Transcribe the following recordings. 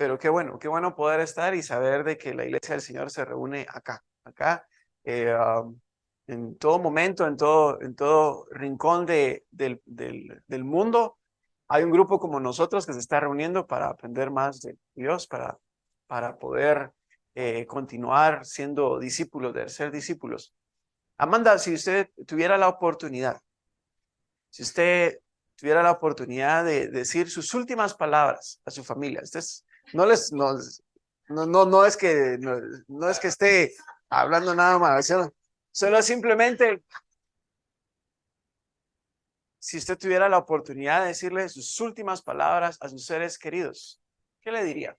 pero qué bueno poder estar y saber de que la iglesia del Señor se reúne acá, en todo momento, en todo rincón del mundo. Hay un grupo como nosotros que se está reuniendo para aprender más de Dios, para poder continuar siendo discípulos, de ser discípulos. Amanda, si usted tuviera la oportunidad, si usted tuviera la oportunidad de decir sus últimas palabras a su familia, no les, no es que, no es que esté hablando nada más, solo simplemente, si usted tuviera la oportunidad de decirle sus últimas palabras a sus seres queridos, ¿qué le diría?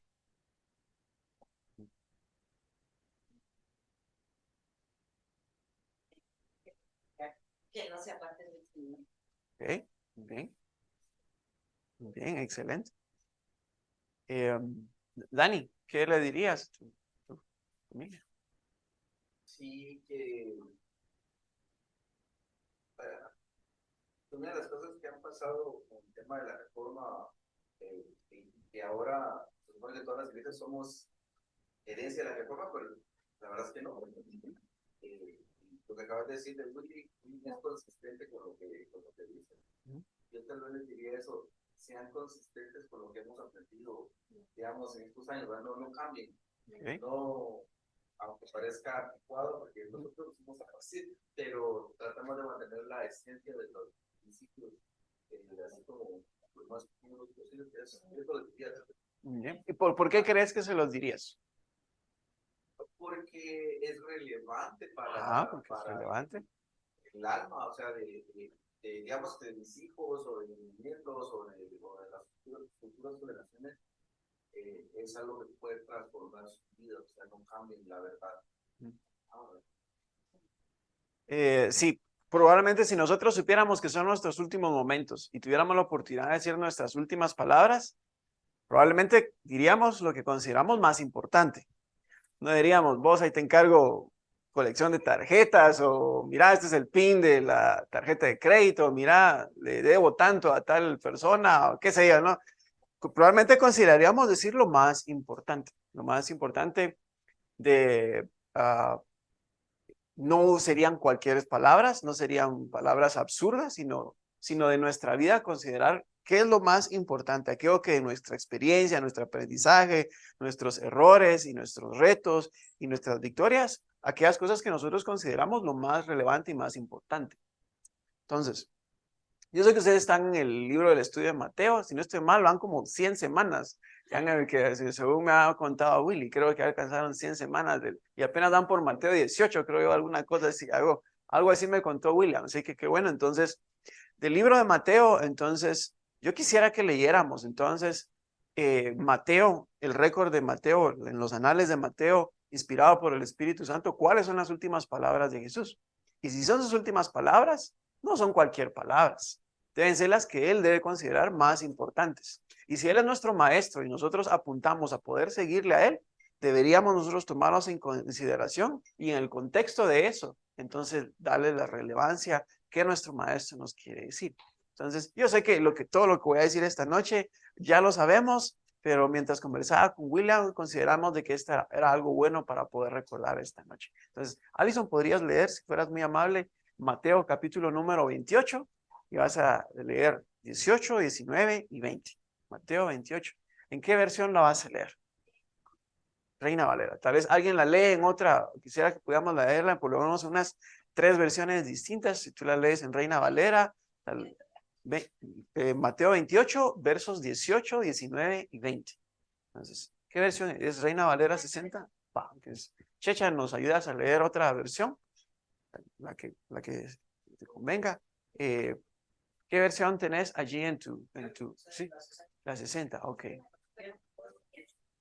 Que no se aparte del Señor. Ok, bien, bien, excelente. Dani, ¿qué le dirías a tu familia? Sí, que una de las cosas que han pasado con el tema de la reforma, que ahora, se supone que todas las iglesias somos herencia de la reforma, pero la verdad es que no. Lo que acabas de decir de Willy es consistente con lo que dice. Yo tal vez les diría eso, sean consistentes con lo que hemos aprendido, digamos, en estos años, no cambien. Okay. No, aunque parezca adecuado, porque nosotros somos así, pero tratamos de mantener la esencia de los principios, así como lo más puros posible, que es lo que diría. Bien. ¿Y por qué crees que se los dirías? Porque es relevante Porque es relevante. el alma, o sea, digamos, de mis hijos o de mis nietos o de las futuras generaciones, es algo que puede transformar su vida, o sea, no cambien la verdad. Sí, probablemente si nosotros supiéramos que son nuestros últimos momentos y tuviéramos la oportunidad de decir nuestras últimas palabras, probablemente diríamos lo que consideramos más importante. No diríamos, vos ahí te encargo colección de tarjetas, o mira, este es el PIN de la tarjeta de crédito, mira, le debo tanto a tal persona, o qué sé yo, ¿no? Probablemente consideraríamos decir lo más importante de, no serían cualquier palabras, no serían palabras absurdas, sino de nuestra vida, considerar qué es lo más importante, aquello que de nuestra experiencia, nuestro aprendizaje, nuestros errores y nuestros retos y nuestras victorias, aquellas cosas que nosotros consideramos lo más relevante y más importante. Entonces, yo sé que ustedes están en el libro del estudio de Mateo, si no estoy mal, van como 100 semanas, ya en el que según me ha contado Willy, creo que alcanzaron 100 semanas y apenas dan por Mateo 18, creo yo, alguna cosa así, algo así me contó William, así que qué bueno. Entonces, del libro de Mateo, entonces, yo quisiera que leyéramos, entonces, Mateo, el récord de Mateo, en los anales de Mateo, inspirado por el Espíritu Santo, ¿cuáles son las últimas palabras de Jesús? Y si son sus últimas palabras, no son cualquier palabras, deben ser las que él debe considerar más importantes. Y si él es nuestro maestro y nosotros apuntamos a poder seguirle a él, deberíamos nosotros tomarlos en consideración y en el contexto de eso, entonces darle la relevancia que nuestro maestro nos quiere decir. Entonces, yo sé que todo lo que voy a decir esta noche ya lo sabemos, pero mientras conversaba con William, consideramos de que esta era algo bueno para poder recordar esta noche. Entonces, Alison, ¿podrías leer, si fueras muy amable, Mateo capítulo número 28? Y vas a leer 18, 19 y 20. Mateo 28. ¿En qué versión la vas a leer? Reina Valera. Tal vez alguien la lee en otra, quisiera que pudiéramos leerla, por lo menos unas 3 versiones distintas. Si tú la lees en Reina Valera, Mateo 28, versos 18, 19 y 20. Entonces, ¿qué versión es? ¿Reina Valera 60? Entonces, Checha, ¿nos ayudas a leer otra versión? La que te convenga. ¿Qué versión tenés allí en tu, sí? La 60, ok.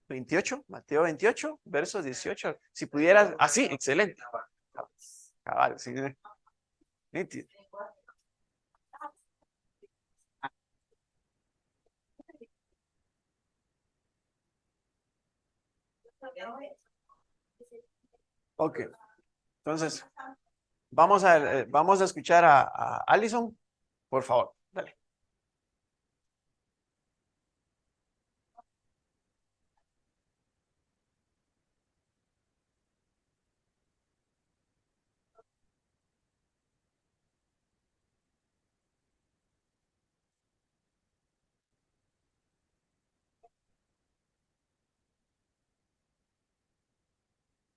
28, Mateo 28, versos 18. Si pudieras, así, excelente. Cabal, sí. Ok, entonces, vamos a escuchar a Alison, por favor, dale.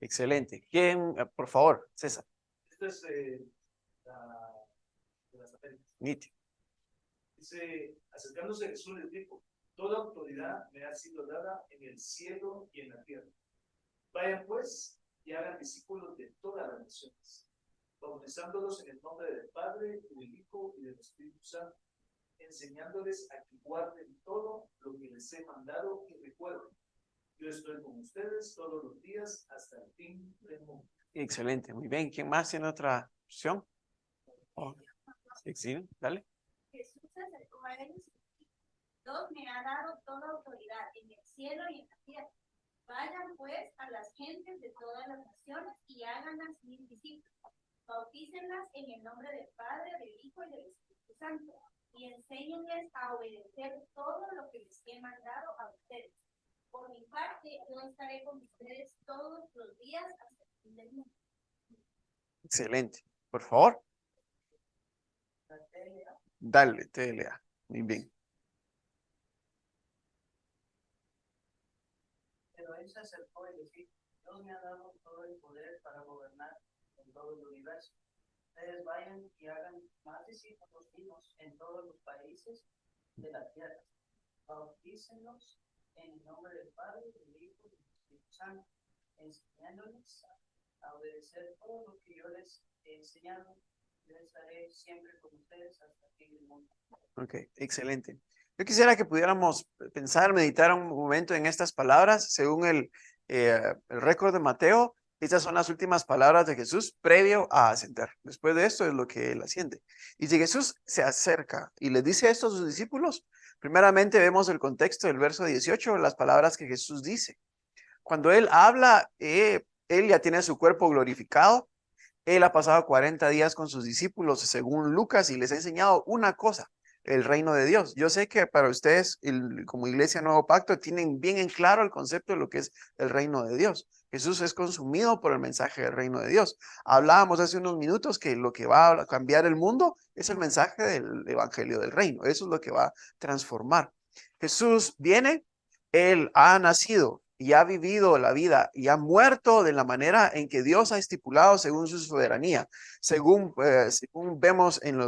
Excelente. ¿Quién, por favor, César? Esto es de las Américas. Nítido. Dice, acercándose a Jesús les dijo, toda autoridad me ha sido dada en el cielo y en la tierra. Vayan pues y hagan discípulos de todas las naciones, bautizándolos en el nombre del Padre, y del Hijo y del Espíritu Santo, enseñándoles a que guarden todo lo que les he mandado y recuerden. Yo estoy con ustedes todos los días hasta el fin del mundo. Excelente, muy bien. ¿Quién más tiene otra opción? Oh, sí, dale. Jesús se acercó a ellos y dijo, Dios me ha dado toda autoridad en el cielo y en la tierra. Vayan pues a las gentes de todas las naciones y háganlas mis discípulos. Bautícenlas en el nombre del Padre, del Hijo y del Espíritu Santo. Y enséñenles a obedecer todo lo que les he mandado a ustedes. Por mi parte, yo estaré con ustedes todos los días hasta el fin del mundo. Excelente. Por favor. Dale, TLA. Muy bien. Pero él se acercó y dijo, Dios me ha dado todo el poder para gobernar en todo el universo. Ustedes vayan y hagan más discípulos míos en todos los países de la tierra. Bautícenlos en el nombre del Padre, del Hijo y del Espíritu Santo, enseñándoles a obedecer todo lo que yo les he enseñado. Yo estaré siempre con ustedes hasta el fin del mundo. Ok, excelente. Yo quisiera que pudiéramos pensar, meditar un momento en estas palabras. Según el récord de Mateo, estas son las últimas palabras de Jesús previo a ascender. Después de esto es lo que él asciende. Y si Jesús se acerca y les dice esto a sus discípulos, primeramente vemos el contexto del verso 18, las palabras que Jesús dice. Cuando él habla, él ya tiene su cuerpo glorificado. Él ha pasado 40 días con sus discípulos, según Lucas, y les ha enseñado una cosa, el reino de Dios. Yo sé que para ustedes, como Iglesia Nuevo Pacto, tienen bien en claro el concepto de lo que es el reino de Dios. Jesús es consumido por el mensaje del reino de Dios. Hablábamos hace unos minutos que lo que va a cambiar el mundo es el mensaje del evangelio del reino. Eso es lo que va a transformar. Jesús viene, él ha nacido y ha vivido la vida y ha muerto de la manera en que Dios ha estipulado según su soberanía. Según vemos en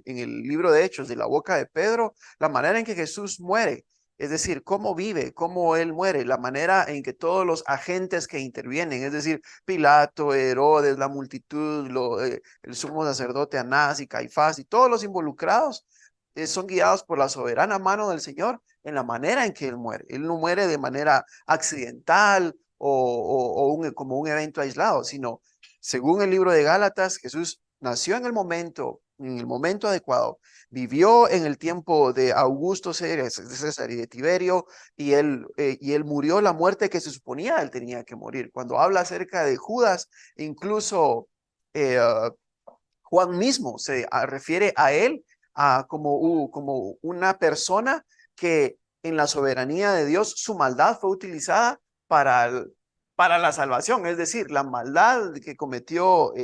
el libro de Hechos, de la boca de Pedro, la manera en que Jesús muere, es decir, cómo vive, cómo él muere, la manera en que todos los agentes que intervienen, es decir, Pilato, Herodes, la multitud, el sumo sacerdote Anás y Caifás y todos los involucrados, son guiados por la soberana mano del Señor en la manera en que él muere. Él no muere de manera accidental como un evento aislado, sino según el libro de Gálatas, Jesús nació en el momento adecuado, vivió en el tiempo de Augusto César y de Tiberio, y él murió la muerte que se suponía él tenía que morir. Cuando habla acerca de Judas, incluso Juan mismo se refiere a él como una persona que en la soberanía de Dios, su maldad fue utilizada para la salvación. Es decir, la maldad que cometió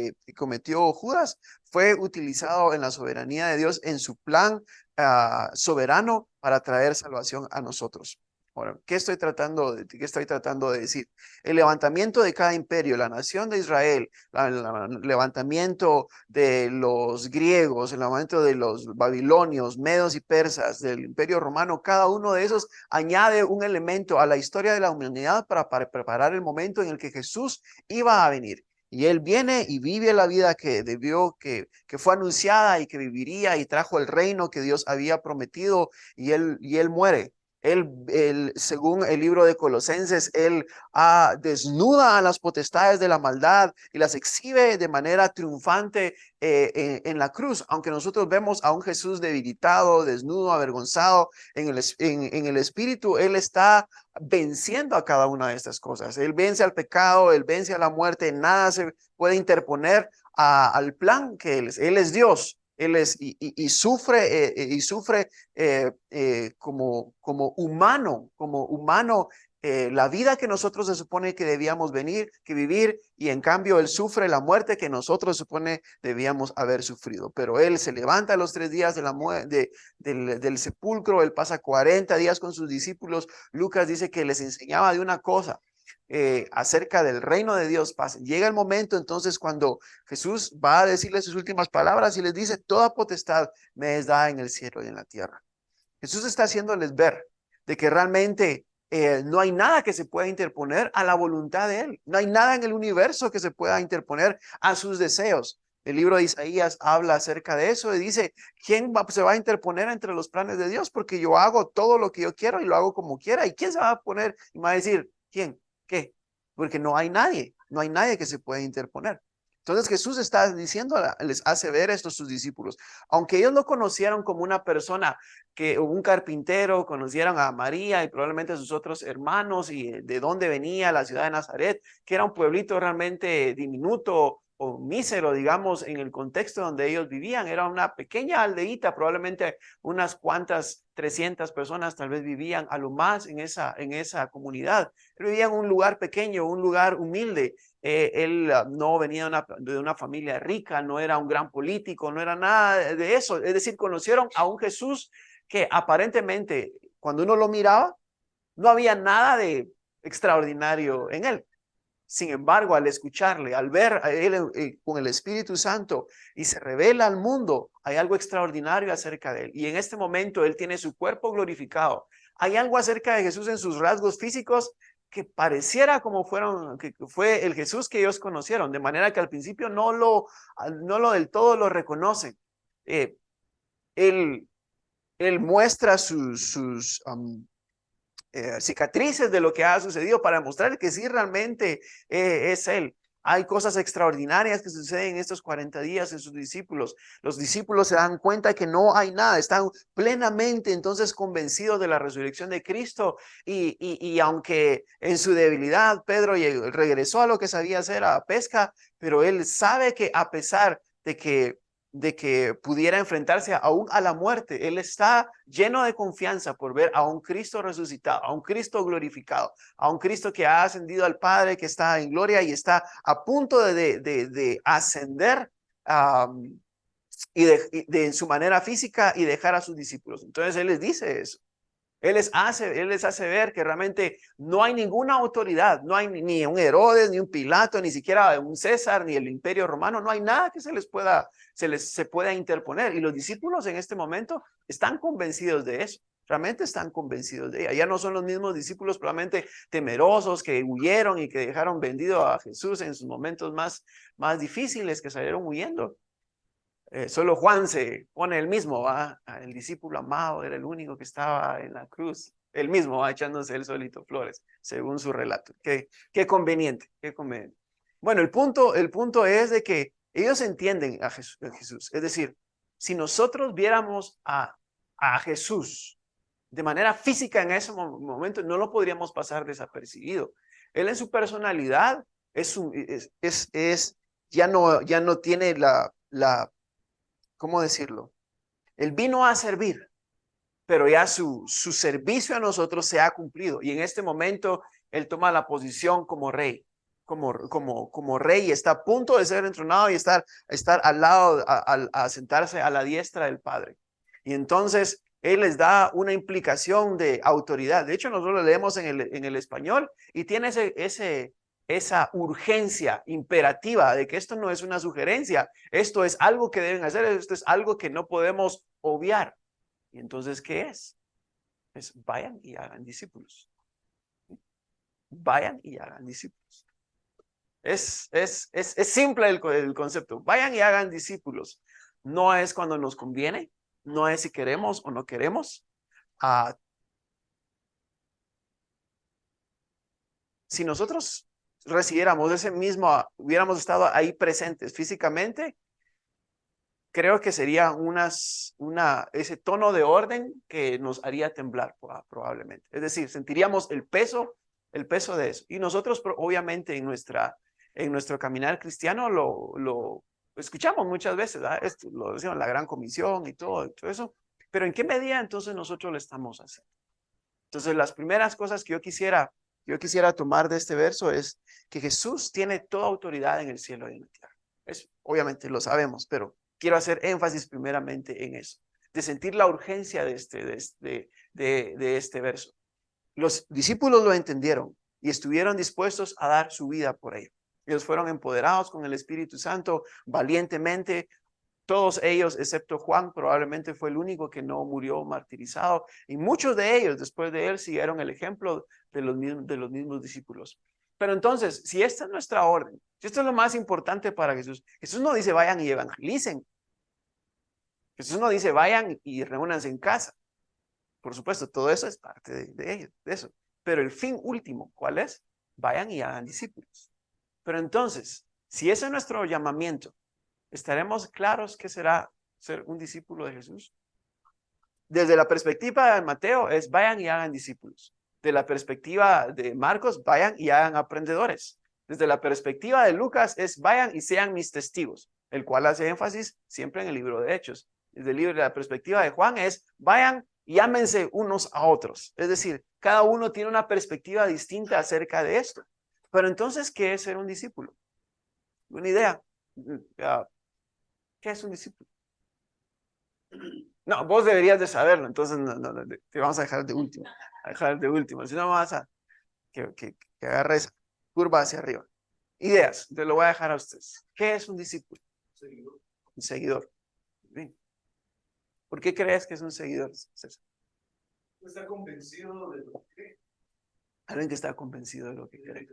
Judas fue utilizado en la soberanía de Dios, en su plan soberano para traer salvación a nosotros. Ahora, ¿qué estoy tratando de decir? El levantamiento de cada imperio, la nación de Israel, el levantamiento de los griegos, el levantamiento de los babilonios, medos y persas, del imperio romano, cada uno de esos añade un elemento a la historia de la humanidad para preparar el momento en el que Jesús iba a venir. Y él viene y vive la vida que fue anunciada y que viviría, y trajo el reino que Dios había prometido, y él muere. Según el libro de Colosenses, él desnuda a las potestades de la maldad y las exhibe de manera triunfante en la cruz. Aunque nosotros vemos a un Jesús debilitado, desnudo, avergonzado en el espíritu, él está venciendo a cada una de estas cosas. Él vence al pecado, él vence a la muerte, nada se puede interponer al plan que él es. Él es Dios. Él es y sufre como humano, la vida que nosotros se supone que debíamos vivir, y en cambio él sufre la muerte que nosotros se supone debíamos haber sufrido. Pero él se levanta a los 3 días del sepulcro, él pasa 40 días con sus discípulos. Lucas dice que les enseñaba de una cosa. acerca del reino de Dios pasen. Llega el momento entonces cuando Jesús va a decirles sus últimas palabras y les dice, toda potestad me es dada en el cielo y en la tierra. Jesús está haciéndoles ver de que realmente no hay nada que se pueda interponer a la voluntad de Él. No hay nada en el universo que se pueda interponer a sus deseos. El libro de Isaías habla acerca de eso y dice, ¿quién se va a interponer entre los planes de Dios? Porque yo hago todo lo que yo quiero y lo hago como quiera. ¿Y quién se va a poner y va a decir, quién? ¿Qué? Porque no hay nadie que se pueda interponer. Entonces Jesús está diciendo, les hace ver esto a sus discípulos. Aunque ellos lo conocieron como una persona, que un carpintero, conocieron a María y probablemente a sus otros hermanos y de dónde venía la ciudad de Nazaret, que era un pueblito realmente diminuto o mísero, digamos, en el contexto donde ellos vivían. Era una pequeña aldeíta, probablemente unas cuantas, 300 personas tal vez vivían a lo más en esa comunidad. Él vivía en un lugar pequeño, un lugar humilde. Él no venía de una familia rica, no era un gran político, no era nada de eso. Es decir, conocieron a un Jesús que aparentemente cuando uno lo miraba, no había nada de extraordinario en él. Sin embargo, al escucharle, al ver a él con el Espíritu Santo y se revela al mundo, hay algo extraordinario acerca de él. Y en este momento él tiene su cuerpo glorificado. Hay algo acerca de Jesús en sus rasgos físicos que pareciera como que fue el Jesús que ellos conocieron, de manera que al principio no lo del todo lo reconocen. Él muestra sus cicatrices de lo que ha sucedido para mostrar que sí realmente es él. Hay cosas extraordinarias que suceden en estos 40 días en sus discípulos. Los discípulos se dan cuenta que no hay nada, están plenamente entonces convencidos de la resurrección de Cristo y aunque en su debilidad Pedro regresó a lo que sabía hacer, a pesca, pero él sabe que a pesar de que pudiera enfrentarse aún a la muerte, él está lleno de confianza por ver a un Cristo resucitado, a un Cristo glorificado, a un Cristo que ha ascendido al Padre, que está en gloria y está a punto de ascender en su manera física y dejar a sus discípulos. Entonces él les dice eso. Él les hace ver que realmente no hay ninguna autoridad, no hay ni un Herodes, ni un Pilato, ni siquiera un César, ni el Imperio Romano, no hay nada que se pueda interponer. Y los discípulos en este momento están convencidos de eso, realmente están convencidos de ella. Ya no son los mismos discípulos probablemente temerosos que huyeron y que dejaron vendido a Jesús en sus momentos más difíciles, que salieron huyendo. Solo Juan se pone el mismo, ¿va? El discípulo amado era el único que estaba en la cruz. El mismo va echándose él solito flores, según su relato. Qué conveniente, qué conveniente. Bueno, el punto es de que ellos entienden a Jesús. Es decir, si nosotros viéramos a Jesús de manera física en ese momento, no lo podríamos pasar desapercibido. Él en su personalidad ya no tiene ¿cómo decirlo? Él vino a servir, pero ya su servicio a nosotros se ha cumplido. Y en este momento, él toma la posición como rey, como rey, y está a punto de ser entronado y estar al lado, a sentarse a la diestra del Padre. Y entonces, él les da una implicación de autoridad. De hecho, nosotros lo leemos en el español y tiene esa urgencia imperativa de que esto no es una sugerencia, esto es algo que deben hacer, esto es algo que no podemos obviar. Y entonces, ¿qué es? Es vayan y hagan discípulos. Vayan y hagan discípulos. Es simple el concepto. Vayan y hagan discípulos. No es cuando nos conviene, no es si queremos o no queremos. Si nosotros recibiéramos hubiéramos estado ahí presentes físicamente, creo que sería ese tono de orden que nos haría temblar probablemente. Es decir, sentiríamos el peso de eso. Y nosotros obviamente en nuestro caminar cristiano lo escuchamos muchas veces, ¿verdad? Esto lo decimos, la gran comisión y todo eso. Pero ¿en qué medida entonces nosotros lo estamos haciendo? Entonces las primeras cosas que yo quisiera tomar de este verso es que Jesús tiene toda autoridad en el cielo y en la tierra. Obviamente lo sabemos, pero quiero hacer énfasis primeramente en eso, de sentir la urgencia de este verso. Los discípulos lo entendieron. y estuvieron dispuestos a dar su vida por ello. Ellos fueron empoderados con el Espíritu Santo valientemente. Todos ellos, excepto Juan, probablemente fue el único que no murió martirizado. Y muchos de ellos, después de él, siguieron el ejemplo de los mismos discípulos. Pero entonces, si esta es nuestra orden, si esto es lo más importante para Jesús, Jesús no dice vayan y evangelicen. Jesús no dice vayan y reúnanse en casa. Por supuesto, todo eso es parte de ellos, de eso. Pero el fin último, ¿cuál es? Vayan y hagan discípulos. Pero entonces, si ese es nuestro llamamiento, ¿estaremos claros qué será ser un discípulo de Jesús? Desde la perspectiva de Mateo es vayan y hagan discípulos. De la perspectiva de Marcos, vayan y hagan aprendedores. Desde la perspectiva de Lucas es vayan y sean mis testigos, el cual hace énfasis siempre en el libro de Hechos. Desde la perspectiva de Juan es vayan y ámense unos a otros. Es decir, cada uno tiene una perspectiva distinta acerca de esto. Pero entonces, ¿qué es ser un discípulo? Una idea. ¿Qué es un discípulo? No, vos deberías de saberlo, entonces te vamos a dejar de último. Si no vas a que agarres curva hacia arriba. Ideas, te lo voy a dejar a ustedes. ¿Qué es un discípulo? Un seguidor. Bien. ¿Por qué crees que es un seguidor, César? Está convencido de lo que cree. Alguien que está convencido de lo que cree.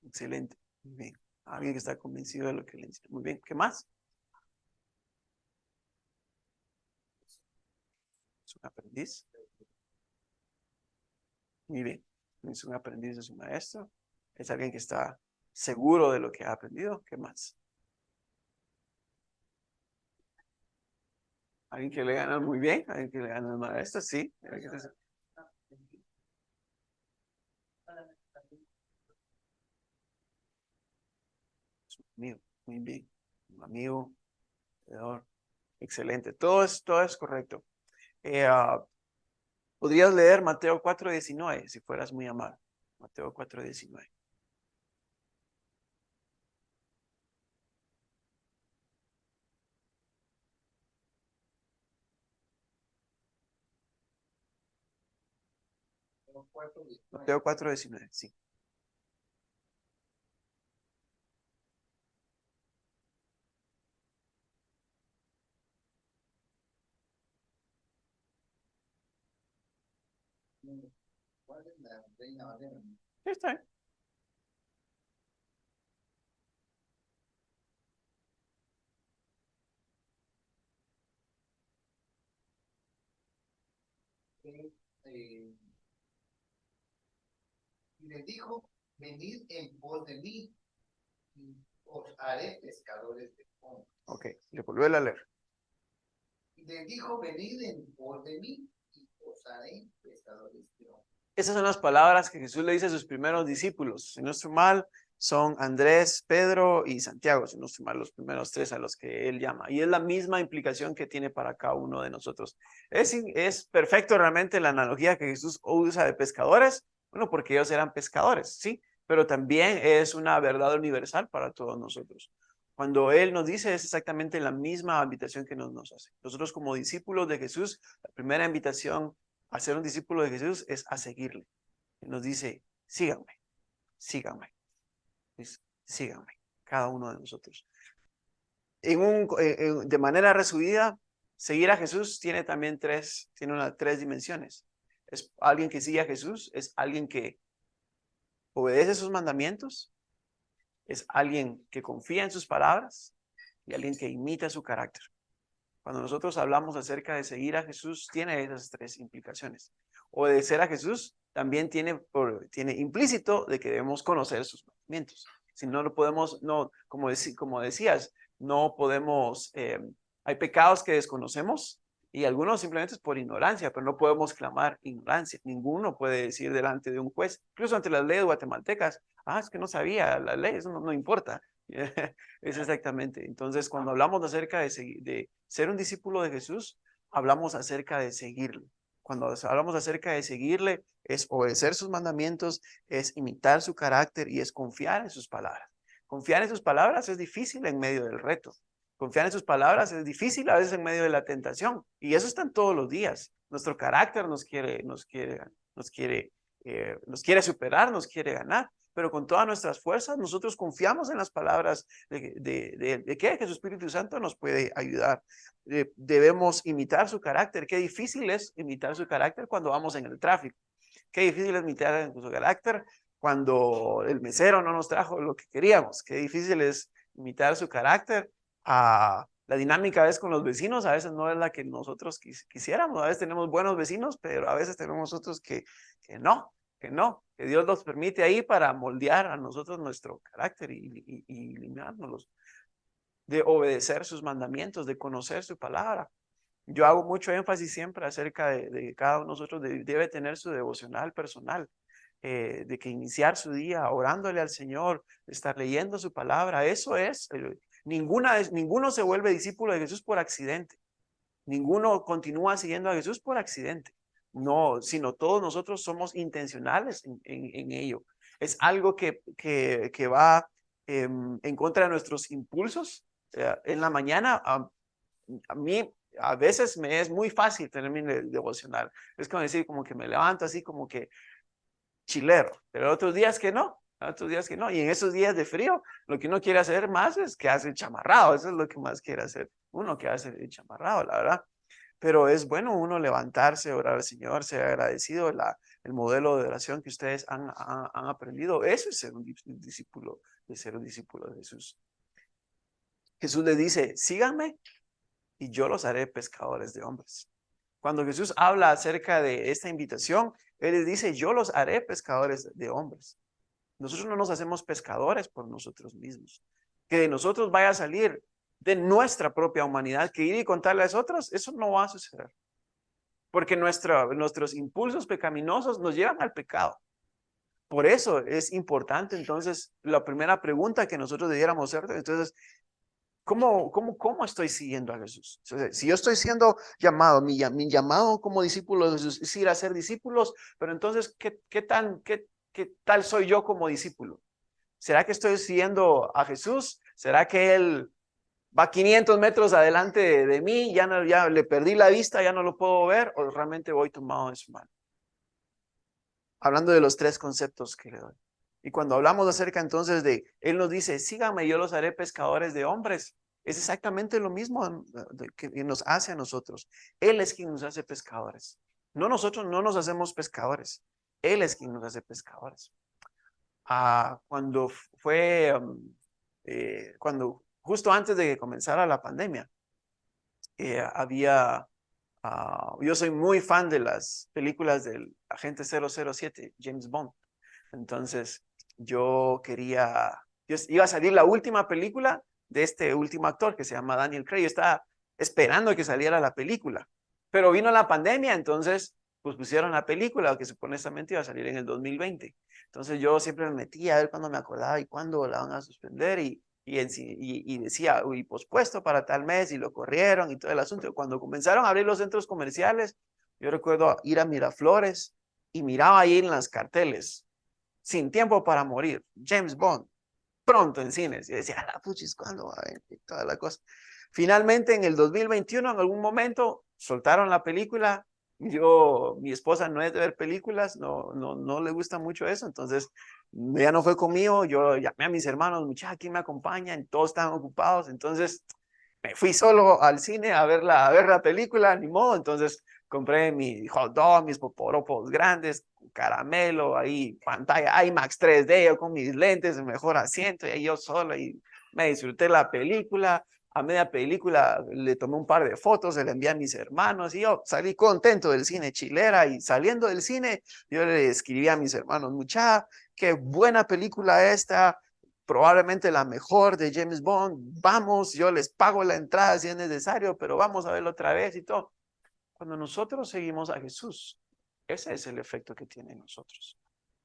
Excelente. Muy bien. Alguien que está convencido de lo que le enseña. Muy bien. ¿Qué más? Es un aprendiz. Muy bien. Es un aprendiz de su maestro. Es alguien que está seguro de lo que ha aprendido. ¿Qué más? Alguien que le gana muy bien. Alguien que le gana al maestro. Sí. Amigo, muy bien. Un amigo, alrededor. Excelente. Todo es correcto. ¿Podrías leer Mateo 4:19 si fueras muy amable? Mateo 4:19. Mateo 4:19, sí. ¿Cuál es la Reina Valera? Está bien. Y les dijo, venid en pos de mí, y os haré pescadores de hombres. Ok, le volví a leer. Y les dijo, venid en pos de mí, y os haré pescadores de hombres. Esas son las palabras que Jesús le dice a sus primeros discípulos. Si no estoy mal, son Andrés, Pedro y Santiago, si no estoy mal, los primeros tres a los que él llama. Y es la misma implicación que tiene para cada uno de nosotros. Es perfecto realmente la analogía que Jesús usa de pescadores. Bueno, porque ellos eran pescadores, sí, pero también es una verdad universal para todos nosotros. Cuando Él nos dice es exactamente la misma invitación que nos hace. Nosotros como discípulos de Jesús, la primera invitación a ser un discípulo de Jesús es a seguirle. Él nos dice, síganme, síganme, síganme, cada uno de nosotros. De manera resumida, seguir a Jesús tiene también tres dimensiones. Es alguien que sigue a Jesús, es alguien que obedece sus mandamientos, es alguien que confía en sus palabras y alguien que imita su carácter. Cuando nosotros hablamos acerca de seguir a Jesús, tiene esas tres implicaciones. Obedecer a Jesús también tiene implícito de que debemos conocer sus mandamientos. Si no lo podemos, como decías, no podemos, hay pecados que desconocemos y algunos simplemente es por ignorancia, pero no podemos clamar ignorancia. Ninguno puede decir delante de un juez, incluso ante las leyes guatemaltecas, es que no sabía la ley, eso no importa. Es exactamente. Entonces, cuando hablamos acerca de ser un discípulo de Jesús, hablamos acerca de seguirle. Cuando hablamos acerca de seguirle, es obedecer sus mandamientos, es imitar su carácter y es confiar en sus palabras. Confiar en sus palabras es difícil en medio del reto. Confiar en sus palabras es difícil a veces en medio de la tentación. Y eso está en todos los días. Nuestro carácter nos quiere nos quiere superar, nos quiere ganar, pero con todas nuestras fuerzas nosotros confiamos en las palabras de que su Espíritu Santo nos puede ayudar. Debemos imitar su carácter. Qué difícil es imitar su carácter cuando vamos en el tráfico. Qué difícil es imitar su carácter cuando el mesero no nos trajo lo que queríamos. Qué difícil es imitar su carácter. La dinámica es con los vecinos, a veces no es la que nosotros quisiéramos. A veces tenemos buenos vecinos, pero a veces tenemos otros que no, que Dios los permite ahí para moldear a nosotros nuestro carácter y eliminárnoslos, de obedecer sus mandamientos, de conocer su palabra. Yo hago mucho énfasis siempre acerca de cada uno de nosotros debe tener su devocional personal, de que iniciar su día orándole al Señor, estar leyendo su palabra. Eso es, ninguno se vuelve discípulo de Jesús por accidente. Ninguno continúa siguiendo a Jesús por accidente. No, sino todos nosotros somos intencionales en ello. Es algo que va en contra de nuestros impulsos. En la mañana, a mí a veces me es muy fácil tener mi devocional. Es como decir, como que me levanto así como que chilero, pero otros días que no. Otros días que no. Y en esos días de frío, lo que uno quiere hacer más es que hace chamarrado. Eso es lo que más quiere hacer uno, que hace chamarrado, la verdad. Pero es bueno uno levantarse, orar al Señor, ser agradecido. El modelo de oración que ustedes han aprendido, eso es ser un discípulo, de ser un discípulo de Jesús. Jesús les dice, síganme y yo los haré pescadores de hombres. Cuando Jesús habla acerca de esta invitación, Él les dice, yo los haré pescadores de hombres. Nosotros no nos hacemos pescadores por nosotros mismos. Que de nosotros vaya a salir de nuestra propia humanidad, que ir y contarle a los otros, eso no va a suceder. Porque nuestros impulsos pecaminosos nos llevan al pecado. Por eso es importante, entonces, la primera pregunta que nosotros debiéramos hacer, entonces, ¿cómo estoy siguiendo a Jesús? Si yo estoy siendo llamado, mi llamado como discípulo de Jesús es ir a ser discípulos, pero entonces, ¿qué tal soy yo como discípulo? ¿Será que estoy siguiendo a Jesús? ¿Será que Él va 500 metros adelante de mí? Ya le perdí la vista, ya no lo puedo ver, ¿o realmente voy tomado en su mano? Hablando de los tres conceptos que le doy. Y cuando hablamos acerca entonces de, Él nos dice, síganme, yo los haré pescadores de hombres. Es exactamente lo mismo que nos hace a nosotros. Él es quien nos hace pescadores. No, nosotros no nos hacemos pescadores. Él es quien nos hace pescadores. Cuando justo antes de que comenzara la pandemia, yo soy muy fan de las películas del agente 007, James Bond. Entonces, yo iba a salir la última película de este último actor que se llama Daniel Craig. Yo estaba esperando que saliera la película, pero vino la pandemia, entonces pues pusieron la película que supuestamente iba a salir en el 2020. Entonces yo siempre me metía a ver cuándo me acordaba y cuándo la van a suspender y decía, uy, pospuesto para tal mes, y lo corrieron y todo el asunto. Cuando comenzaron a abrir los centros comerciales, yo recuerdo ir a Miraflores y miraba ahí en las carteles, Sin tiempo para morir, James Bond, pronto en cines. Y decía, la puchis, ¿cuándo va a venir? Y toda la cosa. Finalmente, en el 2021, en algún momento, soltaron la película. Mi esposa no es de ver películas, no le gusta mucho eso, entonces ya no fue conmigo. Yo llamé a mis hermanos, muchachos, ¿quién me acompaña? Y todos estaban ocupados, entonces me fui solo al cine a ver la película, ni modo. Entonces compré mi hot dog, mis poporopos grandes, caramelo, ahí pantalla IMAX 3D, yo con mis lentes, el mejor asiento, y ahí yo solo, y me disfruté la película. A media película le tomé un par de fotos, se le envié a mis hermanos y yo salí contento del cine chilera. Y saliendo del cine, yo le escribí a mis hermanos, mucha, qué buena película esta, probablemente la mejor de James Bond. Vamos, yo les pago la entrada si es necesario, pero vamos a verlo otra vez y todo. Cuando nosotros seguimos a Jesús, ese es el efecto que tiene en nosotros.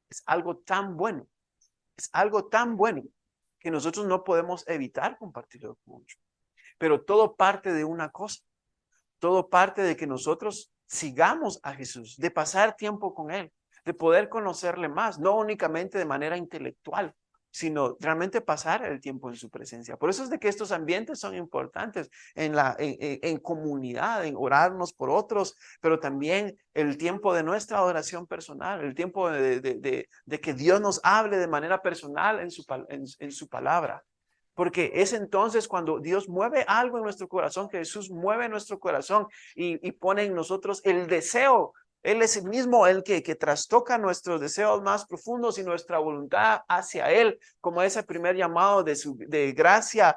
Es algo tan bueno, que nosotros no podemos evitar compartirlo con muchos. Pero todo parte de una cosa, todo parte de que nosotros sigamos a Jesús, de pasar tiempo con Él, de poder conocerle más, no únicamente de manera intelectual, sino realmente pasar el tiempo en su presencia. Por eso es de que estos ambientes son importantes en comunidad, en orarnos por otros, pero también el tiempo de nuestra adoración personal, el tiempo de que Dios nos hable de manera personal en su palabra. Porque es entonces cuando Dios mueve algo en nuestro corazón, que Jesús mueve nuestro corazón y pone en nosotros el deseo. Él es el mismo el que trastoca nuestros deseos más profundos y nuestra voluntad hacia Él, como ese primer llamado de gracia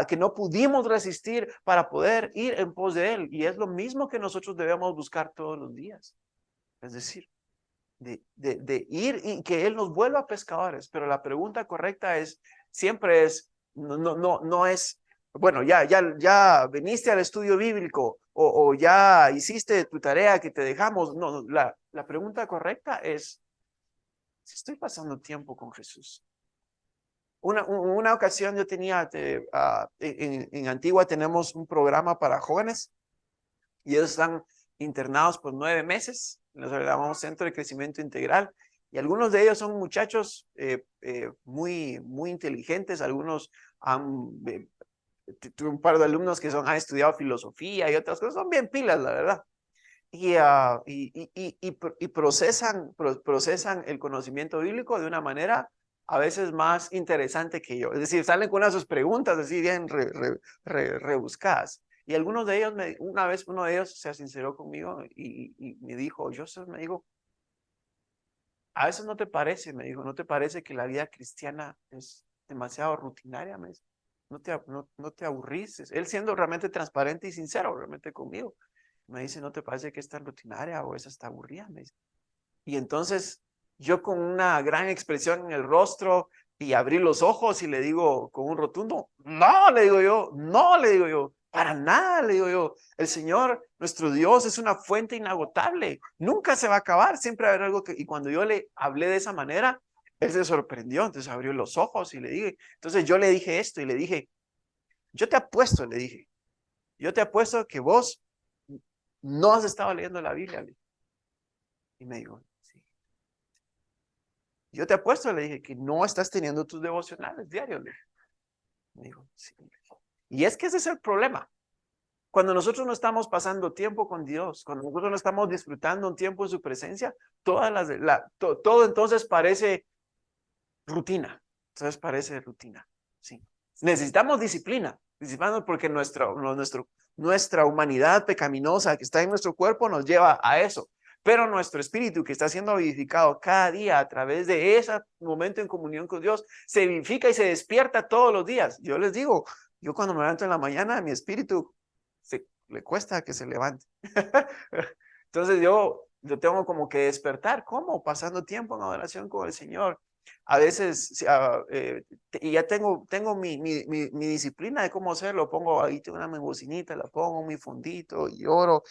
que no pudimos resistir para poder ir en pos de Él. Y es lo mismo que nosotros debemos buscar todos los días. Es decir, de ir y que Él nos vuelva pescadores. Pero la pregunta correcta siempre es, no es, bueno, ya viniste al estudio bíblico o ya hiciste tu tarea que te dejamos. No, la pregunta correcta es si estoy pasando tiempo con Jesús. Una ocasión yo tenía, en Antigua tenemos un programa para jóvenes y ellos están internados por 9 meses, los llamamos Centro de Crecimiento Integral, y algunos de ellos son muchachos muy inteligentes, algunos tuve un par de alumnos que han estudiado filosofía y otras cosas, son bien pilas, la verdad. Y procesan el conocimiento bíblico de una manera a veces más interesante que yo. Es decir, salen con unas sus preguntas así bien rebuscadas. Y algunos de ellos, una vez uno de ellos se sinceró conmigo y me dijo, Joseph, me dijo, a veces no te parece, me dijo, ¿no te parece que la vida cristiana es demasiado rutinaria? Me dice, no te aburrís. Él siendo realmente transparente y sincero realmente conmigo. Me dice, ¿no te parece que es tan rutinaria o es hasta aburrida? Me dice. Y entonces yo con una gran expresión en el rostro y abrí los ojos y le digo con un rotundo, no, le digo yo, no, le digo yo, para nada, le digo yo. El Señor, nuestro Dios, es una fuente inagotable. Nunca se va a acabar, siempre va a haber algo que... Y cuando yo le hablé de esa manera, él se sorprendió, entonces abrió los ojos y le dije, entonces yo le dije esto y le dije, yo te apuesto, le dije, yo te apuesto que vos no has estado leyendo la Biblia. Y me dijo, sí. Yo te apuesto, le dije, que no estás teniendo tus devocionales diarios. Me dijo, sí. Y es que ese es el problema. Cuando nosotros no estamos pasando tiempo con Dios, cuando nosotros no estamos disfrutando un tiempo en su presencia, todo entonces parece rutina. Entonces parece rutina. Sí. Necesitamos disciplina porque nuestra humanidad pecaminosa que está en nuestro cuerpo nos lleva a eso. Pero nuestro espíritu que está siendo vivificado cada día a través de ese momento en comunión con Dios, se vivifica y se despierta todos los días. Yo les digo, yo cuando me levanto en la mañana, mi espíritu le cuesta que se levante. Entonces yo tengo como que despertar. ¿Cómo? Pasando tiempo en adoración con el Señor. A veces, y ya tengo mi disciplina de cómo hacerlo. Pongo ahí una bocinita, la pongo mi fondito y oro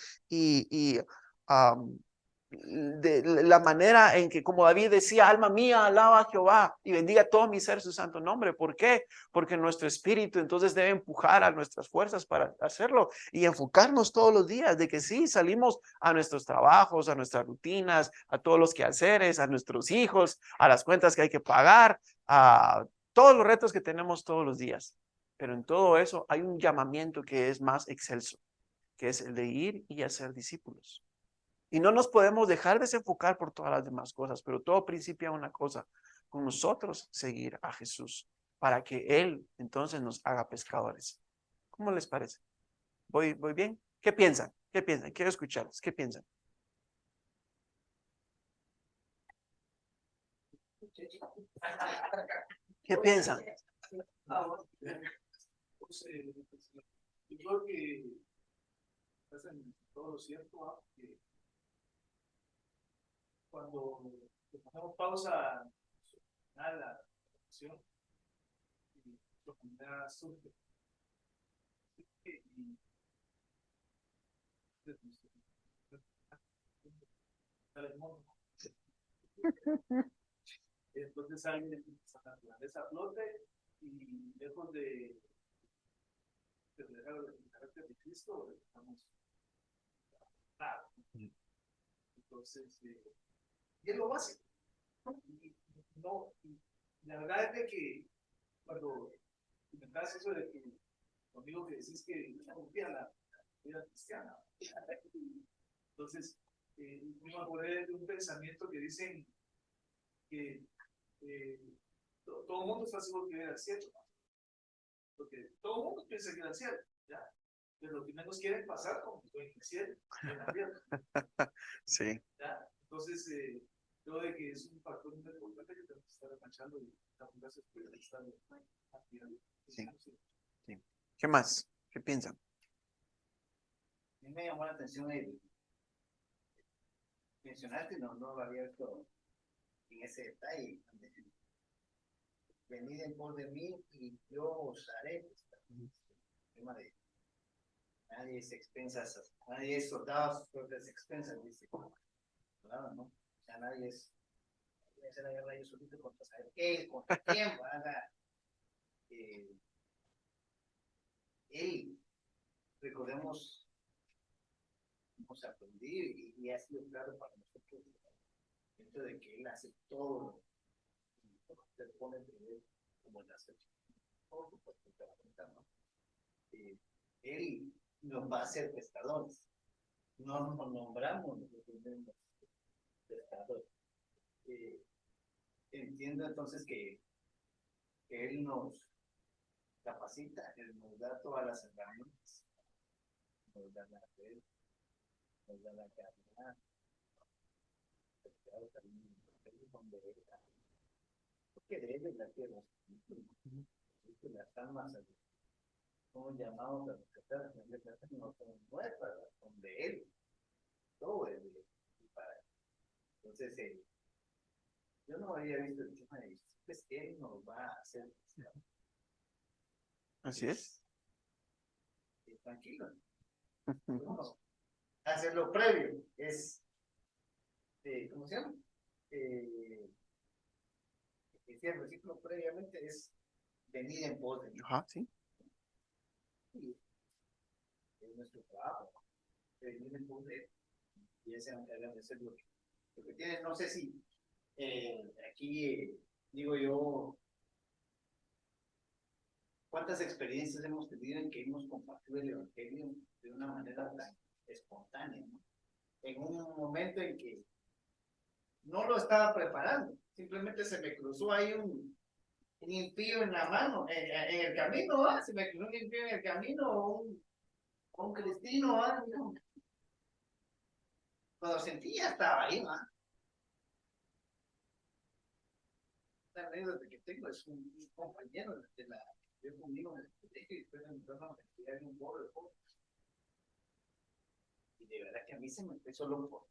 de la manera en que, como David decía, alma mía, alaba a Jehová y bendiga todo mi ser su santo nombre. ¿Por qué? Porque nuestro espíritu entonces debe empujar a nuestras fuerzas para hacerlo y enfocarnos todos los días de que sí, salimos a nuestros trabajos, a nuestras rutinas, a todos los quehaceres, a nuestros hijos, a las cuentas que hay que pagar, a todos los retos que tenemos todos los días. Pero en todo eso hay un llamamiento que es más excelso, que es el de ir y hacer discípulos. Y no nos podemos dejar desenfocar por todas las demás cosas, pero todo principia una cosa, con nosotros seguir a Jesús, para que Él entonces nos haga pescadores. ¿Cómo les parece? ¿Voy bien? ¿Qué piensan? ¿Qué piensan? Quiero escucharlos. ¿Qué piensan? ¿Qué piensan? Yo creo que estás en todo lo cierto, que cuando ponemos pausa a la acción y la comunidad surge y entonces alguien la naturaleza flote y lejos de dejar el carácter de Cristo estamos claro. Entonces y es lo básico. La verdad es de que cuando comentabas eso de que conmigo que decís que no confía en la vida cristiana, entonces me acordé de un pensamiento que dicen que todo el mundo está seguro que viene al cielo, ¿no? Porque todo el mundo piensa que viene al cielo, ¿ya? Pero lo que menos quieren pasar como en el cielo, en la tierra, Sí, ¿ya? Entonces, creo de que es un factor muy importante que tenemos que estar manchando y estamos gracias por estar activando. sí, sí. ¿Qué más? ¿Qué piensan? A mí me llamó la atención el mencionaste, no lo había visto en ese detalle. Venid en pos de mí y yo os haré. El tema de nadie es expensas, nadie es soldado a sus propias expensas, dice. Claro, ¿no? O sea, nadie es voy a hacer la guerra yo solito contra saber qué, contra quién va a dar. Él, recordemos, hemos aprendido y ha sido claro para nosotros el hecho de que él hace todo lo que usted pone de él como en las hechas. Todo lo que te va a contar, ¿no? Él nos va a hacer pescadores. No nos nombramos los pescadores. Entiendo entonces que él nos capacita, él nos da todas las herramientas, nos da la red, nos da la calidad, donde porque de él es la tierra, las almas somos llamados a rescatar, no son nuestras, son de él, todo es de él. Entonces, yo no había visto el tema de pues él nos va a hacer Así es. tranquilo. Vamos a hacer lo previo, es ¿cómo se llama? Decía el versículo previamente es venir en pos de mí. Ajá, sí. Es nuestro trabajo, venir en pos de él. Y ese encarga de hacer lo que tiene, no sé si aquí digo yo, cuántas experiencias hemos tenido en que hemos compartido el evangelio de una manera tan espontánea, ¿no? En un momento en que no lo estaba preparando, simplemente se me cruzó ahí un impío en la mano, en el camino, ¿ah? Se me cruzó un impío en el camino, o un cristino, ¿ah? Cuando sentí ya estaba ahí, ¿ah? La anécdota que tengo es un compañero de la yo conmigo en el colegio y después me empezaron a estudiar en un pobre. Y de verdad que a mí se me fue solo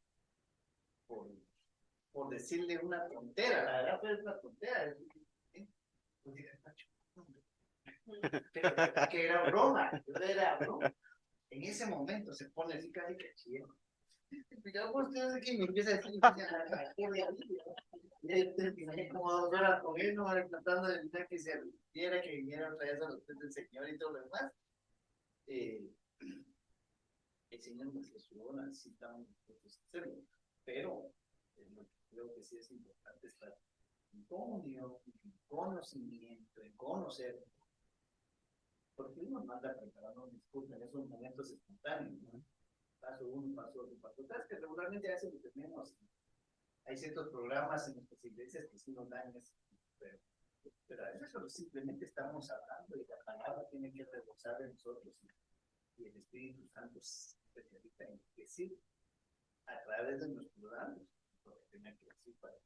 por decirle una tontera, la verdad fue una tontera. Pero que era broma, era broma. En ese momento se pone así casi que chido. Ya ustedes aquí me empieza a decir y como 2 horas con él, no tratando de evitar que se viera que viniera otra vez a los pies del Señor y todo lo demás. El Señor nos ayudó, necesitamos hacerlo, pero creo que sí es importante estar en comunión, en conocimiento, en conocer, porque uno no anda preparando un discurso en esos momentos espontáneos, ¿no? Paso uno, paso otro, paso tres, que regularmente a veces lo tenemos. Hay ciertos programas en nuestras iglesias que sí nos dan eso, pero a veces solo simplemente estamos hablando y la palabra tiene que rebosar de nosotros y el Espíritu Santo se especializa en decir a través de nuestros labios lo que tenía que decir para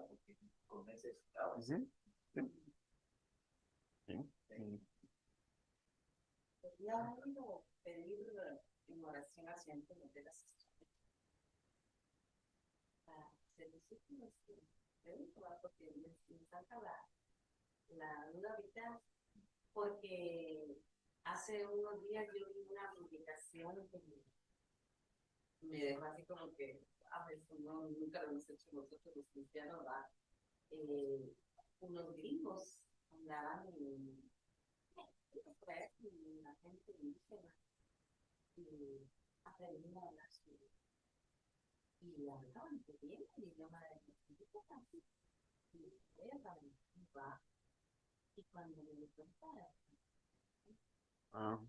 porque con ese estado. Podría uno pedir en oración hacia el de las estrellas para hacer discípulos porque me saca la duda ahorita, porque hace unos días yo vi una publicación que me dejó así como que a veces nunca lo hemos hecho nosotros los cristianos, unos gringos andaban en la gente indígena y aprendían a hablar y hablaban bien el idioma de los indígenas y para mí, va. Y cuando me di cuenta, Ah.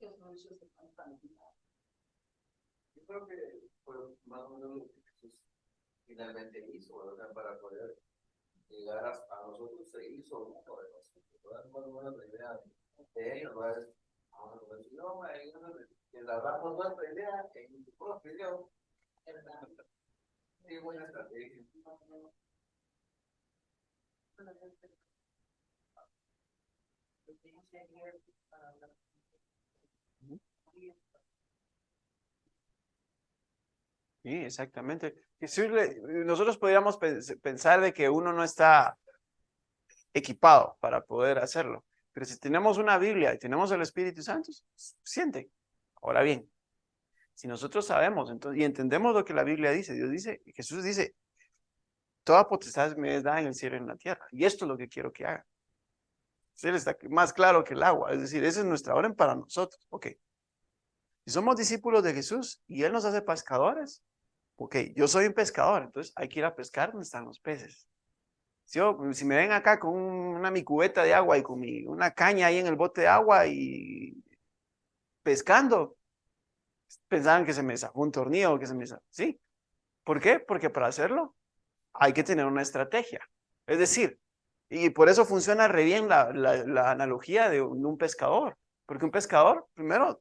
los muchos se cuentan. Yo creo que fue más o menos lo que Jesús finalmente hizo, o sea, para poder llegar a nosotros se hizo uno de nosotros, ¿verdad? Más o menos la idea de ellos, ¿verdad? Vamos a ver si no, que la damos nuestra idea en su propio idioma. Sí, buena estrategia. Sí, exactamente. Nosotros podríamos pensar de que uno no está equipado para poder hacerlo, pero si tenemos una Biblia y tenemos el Espíritu Santo, siente. Ahora bien, si nosotros sabemos entonces, y entendemos lo que la Biblia dice, Dios dice, Jesús dice, toda potestad me es dada en el cielo y en la tierra, y esto es lo que quiero que haga. Él está más claro que el agua, es decir, esa es nuestra orden para nosotros. Ok, si somos discípulos de Jesús y Él nos hace pescadores, ok, yo soy un pescador, entonces hay que ir a pescar donde están los peces. Si me ven acá con mi cubeta de agua y con una caña ahí en el bote de agua y pescando, pensaban que se me zafó un tornillo, que se me zafó. ¿Sí? ¿Por qué? Porque para hacerlo hay que tener una estrategia. Es decir, y por eso funciona re bien la analogía de un pescador. Porque un pescador, primero,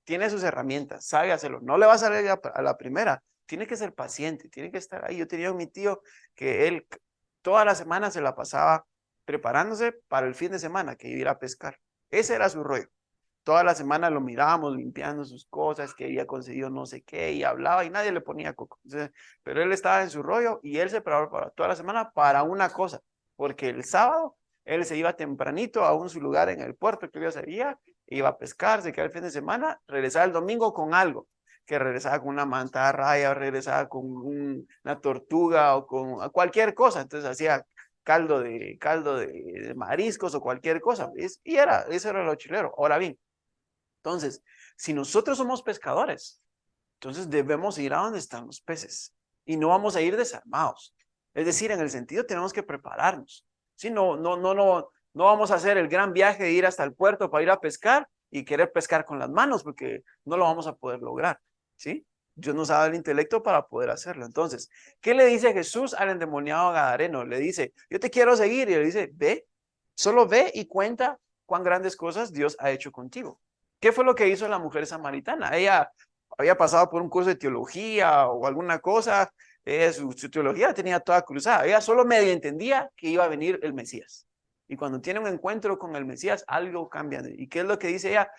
tiene sus herramientas, sabe hacerlo. No le va a salir a la primera. Tiene que ser paciente, tiene que estar ahí. Yo tenía un mi tío que él toda la semana se la pasaba preparándose para el fin de semana, que iba a ir a pescar. Ese era su rollo. Toda la semana lo mirábamos limpiando sus cosas, que había conseguido no sé qué, y hablaba y nadie le ponía coco. Entonces, pero él estaba en su rollo y él se preparaba para toda la semana para una cosa, porque el sábado él se iba tempranito a su lugar en el puerto que yo sabía, iba a pescar, se quedaba el fin de semana, regresaba el domingo con algo, que regresaba con una manta de raya, o regresaba con una tortuga o con cualquier cosa. Entonces hacía caldo de mariscos o cualquier cosa. Eso era lo chilero. Ahora bien, entonces, si nosotros somos pescadores, entonces debemos ir a donde están los peces y no vamos a ir desarmados. Es decir, en el sentido tenemos que prepararnos. ¿Sí? No vamos a hacer el gran viaje de ir hasta el puerto para ir a pescar y querer pescar con las manos porque no lo vamos a poder lograr. ¿Sí? Dios nos ha dado el intelecto para poder hacerlo. Entonces, ¿qué le dice Jesús al endemoniado gadareno? Le dice, yo te quiero seguir. Y le dice, ve, solo ve y cuenta cuán grandes cosas Dios ha hecho contigo. ¿Qué fue lo que hizo la mujer samaritana? Ella había pasado por un curso de teología o alguna cosa, su teología la tenía toda cruzada. Ella solo medio entendía que iba a venir el Mesías. Y cuando tiene un encuentro con el Mesías, algo cambia. ¿Y qué es lo que dice ella?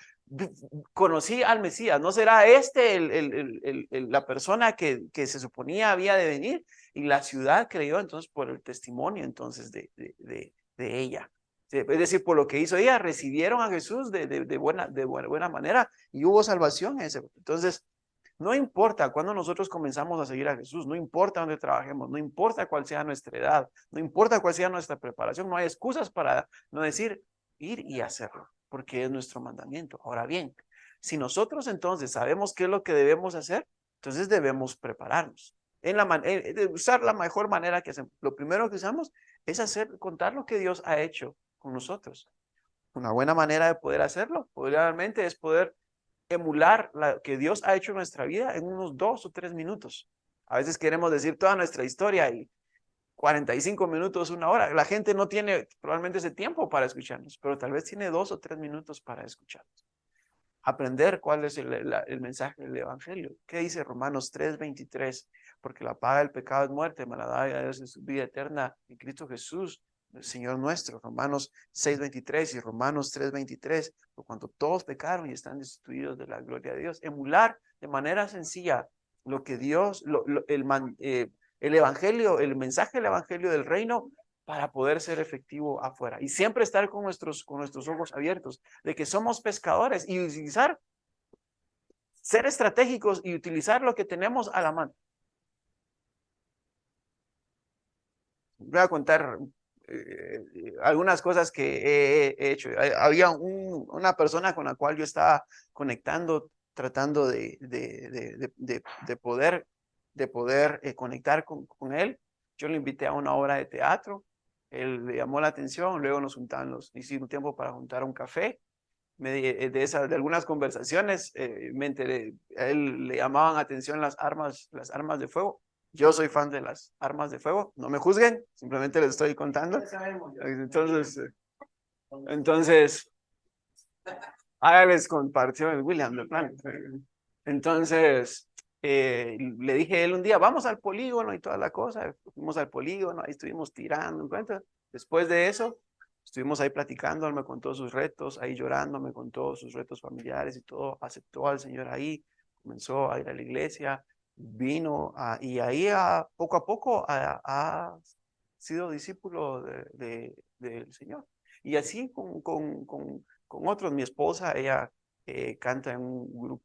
Conocí al Mesías, ¿no será la persona que se suponía había de venir? Y la ciudad creyó entonces por el testimonio entonces de ella. Es decir, por lo que hizo ella, recibieron a Jesús de buena manera y hubo salvación en ese. Entonces, no importa cuando nosotros comenzamos a seguir a Jesús, no importa dónde trabajemos, no importa cuál sea nuestra edad, no importa cuál sea nuestra preparación, no hay excusas para no decir ir y hacerlo, porque es nuestro mandamiento. Ahora bien, si nosotros entonces sabemos qué es lo que debemos hacer, entonces debemos prepararnos. Usar la mejor manera que hacemos. Lo primero que usamos es contar lo que Dios ha hecho con nosotros. Una buena manera de poder hacerlo, realmente, es poder emular lo que Dios ha hecho en nuestra vida en unos 2 o 3 minutos. A veces queremos decir toda nuestra historia y 45 minutos, 1 hora. La gente no tiene probablemente ese tiempo para escucharnos, pero tal vez tiene 2 o 3 minutos para escucharnos. Aprender cuál es el mensaje del Evangelio. ¿Qué dice Romanos 3:23? Porque la paga del pecado es muerte, mas la dádiva de Dios es vida eterna en Cristo Jesús, el Señor nuestro. Romanos 6:23 y Romanos 3:23. Por cuanto todos pecaron y están destituidos de la gloria de Dios. Emular de manera sencilla lo que Dios, el Evangelio, el mensaje del Evangelio del reino, para poder ser efectivo afuera. Y siempre estar con nuestros ojos abiertos de que somos pescadores y ser estratégicos y utilizar lo que tenemos a la mano. Voy a contar algunas cosas que he hecho. Había una persona con la cual yo estaba conectando tratando de poder conectar con él. Yo lo invité a una obra de teatro, él le llamó la atención, luego nos juntamos, hicimos un tiempo para juntar un café. De algunas conversaciones me enteré, a él le llamaban atención las armas de fuego. Yo soy fan de las armas de fuego, no me juzguen, simplemente les estoy contando. Entonces, les compartió el William de plan. Entonces, le dije a él un día, vamos al polígono y toda la cosa. Fuimos al polígono, ahí estuvimos tirando. Después de eso, estuvimos ahí platicando, él me contó sus retos, ahí llorando, me contó sus retos familiares y todo. Aceptó al Señor ahí, comenzó a ir a la iglesia, vino y ahí poco a poco ha sido discípulo del Señor. Y así con otros. Mi esposa, ella canta en un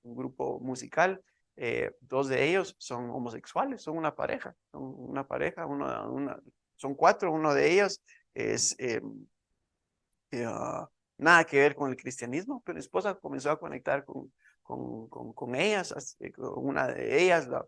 grupo musical. Dos de ellos son homosexuales, son una pareja, son 4, uno de ellos es nada que ver con el cristianismo, pero mi esposa comenzó a conectar con ellas, con una de ellas, la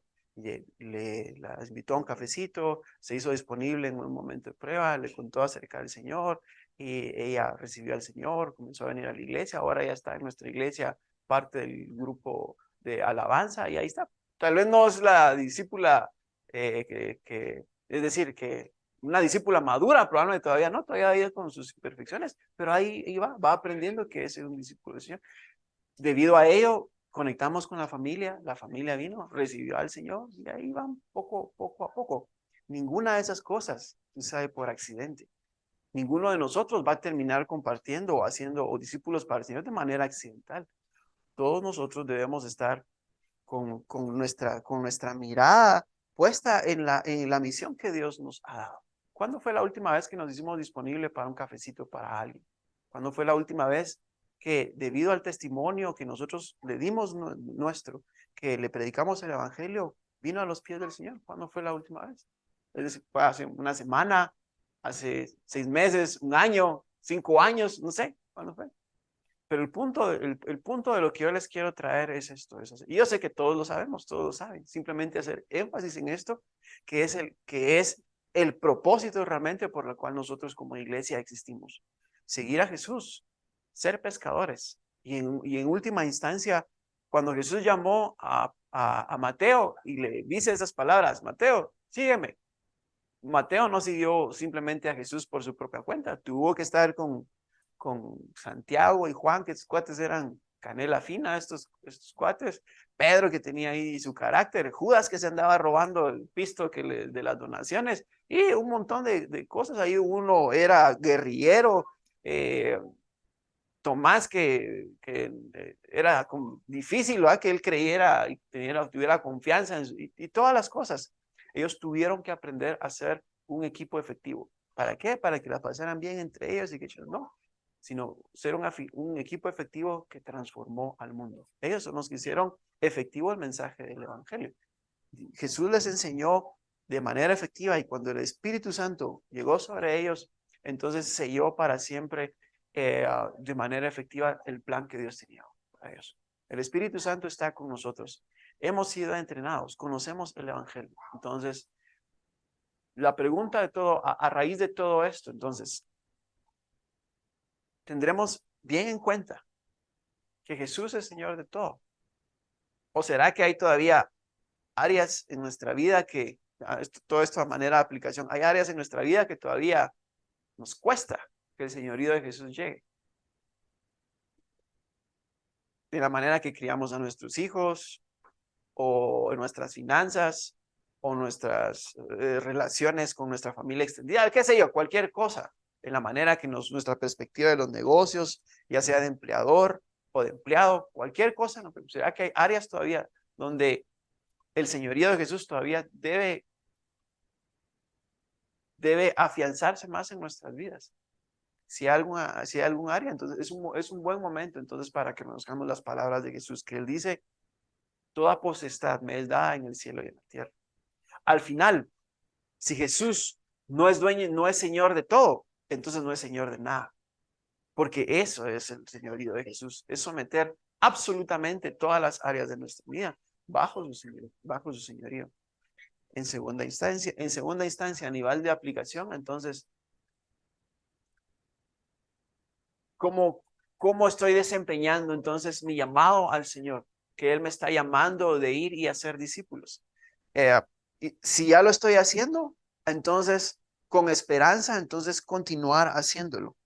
invitó a un cafecito, se hizo disponible en un momento de prueba, le contó acerca del Señor y ella recibió al Señor, comenzó a venir a la iglesia, ahora ya está en nuestra iglesia, parte del grupo de alabanza y ahí está. Tal vez no es la discípula es decir, que una discípula madura, probablemente todavía no, todavía ahí con sus imperfecciones, pero ahí va aprendiendo que es un discípulo del Señor. Debido a ello, conectamos con la familia vino, recibió al Señor y ahí van poco a poco. Ninguna de esas cosas sucede por accidente. Ninguno de nosotros va a terminar compartiendo o haciendo o discípulos para el Señor de manera accidental. Todos nosotros debemos estar con nuestra mirada puesta en la misión que Dios nos ha dado. ¿Cuándo fue la última vez que nos hicimos disponible para un cafecito para alguien? ¿Cuándo fue la última vez que debido al testimonio que nosotros le dimos que le predicamos el evangelio, vino a los pies del Señor? ¿Cuándo fue la última vez? Es decir, fue hace una semana, hace 6 meses, 1 año, 5 años, no sé, ¿cuándo fue? Pero el punto de lo que yo les quiero traer es esto. Y yo sé que todos lo sabemos, todos lo saben. Simplemente hacer énfasis en esto, que es el propósito realmente por el cual nosotros como iglesia existimos. Seguir a Jesús, ser pescadores. Y en última instancia, cuando Jesús llamó a Mateo y le dice esas palabras, Mateo, sígueme. Mateo no siguió simplemente a Jesús por su propia cuenta. Tuvo que estar con Santiago y Juan, que estos cuates eran canela fina, estos cuates. Pedro, que tenía ahí su carácter. Judas, que se andaba robando el pisto de las donaciones. Y un montón de cosas. Ahí uno era guerrillero. Tomás, que era difícil, ¿verdad? Que él creyera y tuviera confianza y todas las cosas. Ellos tuvieron que aprender a ser un equipo efectivo. ¿Para qué? Para que la pasaran bien entre ellos y que no, sino ser un equipo efectivo que transformó al mundo. Ellos son los que hicieron efectivo el mensaje del evangelio. Jesús les enseñó de manera efectiva y cuando el Espíritu Santo llegó sobre ellos, entonces selló para siempre de manera efectiva el plan que Dios tenía para ellos. El Espíritu Santo está con nosotros. Hemos sido entrenados, conocemos el evangelio. Entonces, la pregunta de todo, a raíz de todo esto, entonces, tendremos bien en cuenta que Jesús es Señor de todo. ¿O será que hay todavía áreas en nuestra vida que, todo esto a manera de aplicación, hay áreas en nuestra vida que todavía nos cuesta que el señorío de Jesús llegue? De la manera que criamos a nuestros hijos, o en nuestras finanzas, o nuestras relaciones con nuestra familia extendida, qué sé yo, cualquier cosa. En la manera que nuestra perspectiva de los negocios, ya sea de empleador o de empleado, cualquier cosa, ¿no? Pero será que hay áreas todavía donde el señorío de Jesús todavía debe afianzarse más en nuestras vidas. Si hay algún área, entonces es un buen momento entonces para que conozcamos las palabras de Jesús, que él dice, toda potestad me es dada en el cielo y en la tierra. Al final, si Jesús no es dueño, no es señor de todo, entonces no es señor de nada. Porque eso es el señorío de Jesús, es someter absolutamente todas las áreas de nuestra vida bajo su señorío. En segunda instancia, a nivel de aplicación, entonces, ¿cómo estoy desempeñando entonces mi llamado al Señor? Que Él me está llamando de ir y hacer discípulos. Y si ya lo estoy haciendo, entonces, con esperanza, entonces continuar haciéndolo.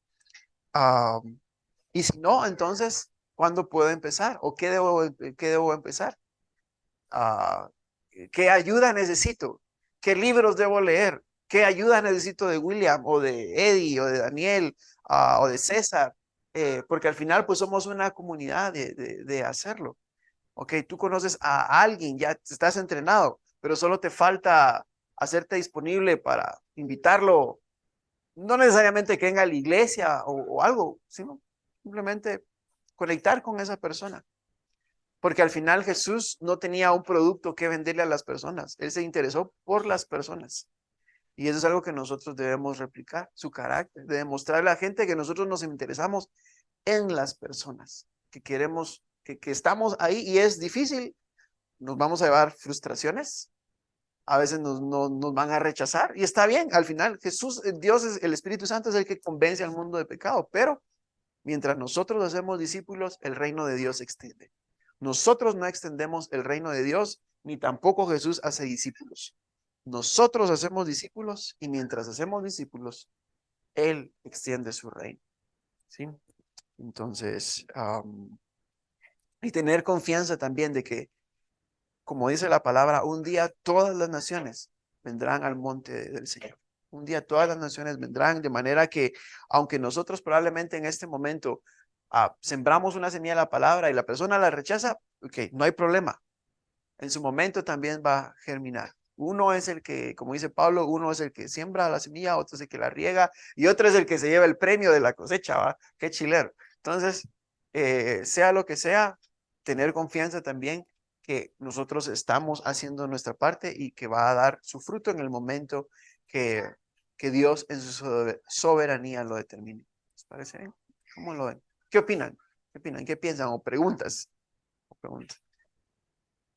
Y si no, entonces, ¿cuándo puedo empezar? ¿O qué debo empezar? Ah, ¿Qué ayuda necesito? ¿Qué libros debo leer? ¿Qué ayuda necesito de William o de Eddie o de Daniel o de César? Porque al final pues somos una comunidad de hacerlo. Ok, tú conoces a alguien, ya estás entrenado, pero solo te falta hacerte disponible para invitarlo, no necesariamente que venga a la iglesia o algo, sino simplemente conectar con esa persona. Porque al final Jesús no tenía un producto que venderle a las personas. Él se interesó por las personas. Y eso es algo que nosotros debemos replicar, su carácter, de demostrarle a la gente que nosotros nos interesamos en las personas, que queremos, que estamos ahí y es difícil. Nos vamos a llevar frustraciones. A veces nos van a rechazar y está bien. Al final Jesús, Dios, el Espíritu Santo es el que convence al mundo de pecado. Pero mientras nosotros hacemos discípulos, el reino de Dios se extiende. Nosotros no extendemos el reino de Dios, ni tampoco Jesús hace discípulos. Nosotros hacemos discípulos y mientras hacemos discípulos, Él extiende su reino. ¿Sí? Entonces, y tener confianza también de que, como dice la palabra, un día todas las naciones vendrán al monte del Señor. Un día todas las naciones vendrán, de manera que, aunque nosotros probablemente en este momento sembramos una semilla de la palabra y la persona la rechaza, ok, no hay problema. En su momento también va a germinar. Uno es el que, como dice Pablo, uno es el que siembra la semilla, otro es el que la riega y otro es el que se lleva el premio de la cosecha, ¿va? Qué chilero. Entonces, sea lo que sea, tener confianza también que nosotros estamos haciendo nuestra parte y que va a dar su fruto en el momento que Dios en su soberanía lo determine. ¿Les parece bien? ¿Cómo lo ven? ¿Qué opinan? ¿Qué opinan? ¿Qué piensan? ¿O preguntas?